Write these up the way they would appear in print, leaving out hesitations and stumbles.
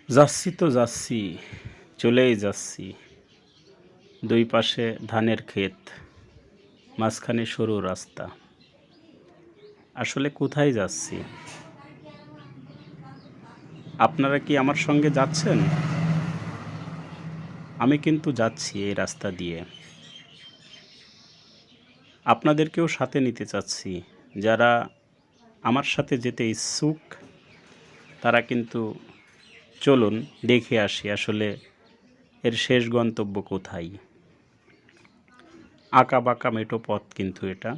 যাচ্ছি তো যাচ্ছি, চলেই যাচ্ছি। দুই পাশে ধানের ক্ষেত, মাঝখানে সরু রাস্তা। আসলে কোথায় যাচ্ছি? আপনারা কি আমার সঙ্গে যাচ্ছেন? আমি কিন্তু যাচ্ছি এই রাস্তা দিয়ে। আপনাদেরকেও সাথে নিতে চাচ্ছি। যারা আমার সাথে যেতে ইচ্ছুক তারা কিন্তু চলুন দেখে আসি আসলে এর শেষ গন্তব্য কোথায়। আঁকা বাঁকা মেঠো পথ কিন্তু এটা,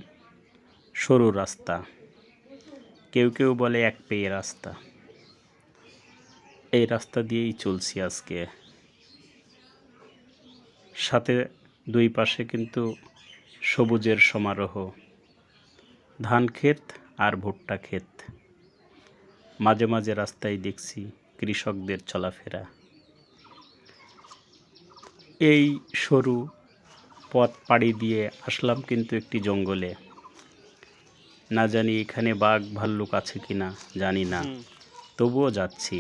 সরু রাস্তা, কেউ কেউ বলে এক পেয়ে রাস্তা। এই রাস্তা দিয়েই চলছি আজকে। সাথে দুই পাশে কিন্তু সবুজের সমারোহ, ধান ক্ষেত আর ভুট্টা ক্ষেত। মাঝে মাঝে রাস্তায় দেখছি কৃষকদের চলাফেরা। এই সরু পথ পাড়ি দিয়ে আসলাম কিন্তু একটি জঙ্গলে। না জানি এখানে বাঘ ভাল্লুক আছে কিনা জানি না, তবুও যাচ্ছি।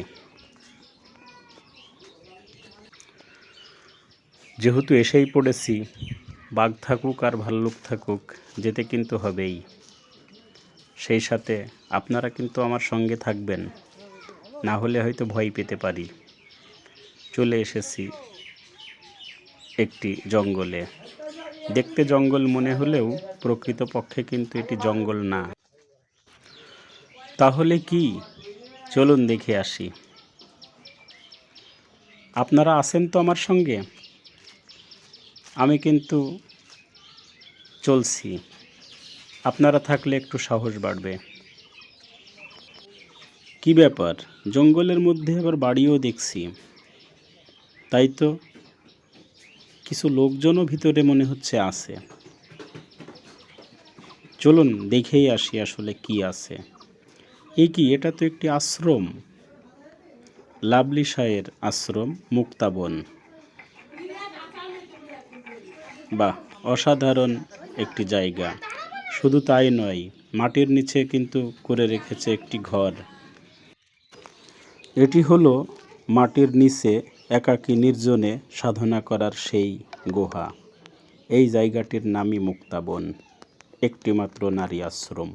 যেহেতু এসেই পড়েছি, বাঘ থাকুক আর ভাল্লুক থাকুক, যেতে কিন্তু হবেই। সেই সাথে আপনারা কিন্তু আমার সঙ্গে থাকবেন, না হলে হয়তো ভয় পেতে পারি। চলে এসেছি একটি জঙ্গলে। দেখতে জঙ্গল মনে হলেও প্রকৃতপক্ষে কিন্তু এটি জঙ্গল না। তাহলে কি? চলুন দেখে আসি। আপনারা আছেন তো আমার সঙ্গে? আমি কিন্তু চলছি, আপনারা থাকলে একটু সাহস বাড়বে। কি ব্যাপার, জঙ্গলের মধ্যে আবার বাড়িও দেখছি। তাই তো, কিছু লোকজনও ভিতরে মনে হচ্ছে আছে। চলুন দেখেই আসি আসলে কি আছে। কি, এটা তো একটি আশ্রম, লাভলি শাহের আশ্রম, মুক্তাবন। বাহ, অসাধারণ একটি জায়গা। শুধু তাই নয়, মাটির নিচে কিন্তু করে রেখেছে একটি ঘর। এটি হলো মাটির নিচে একাকী নির্জনে সাধনা করার সেই গুহা। এই জায়গাটির নামই মুক্তাবন, একটিমাত্র নারী আশ্রম।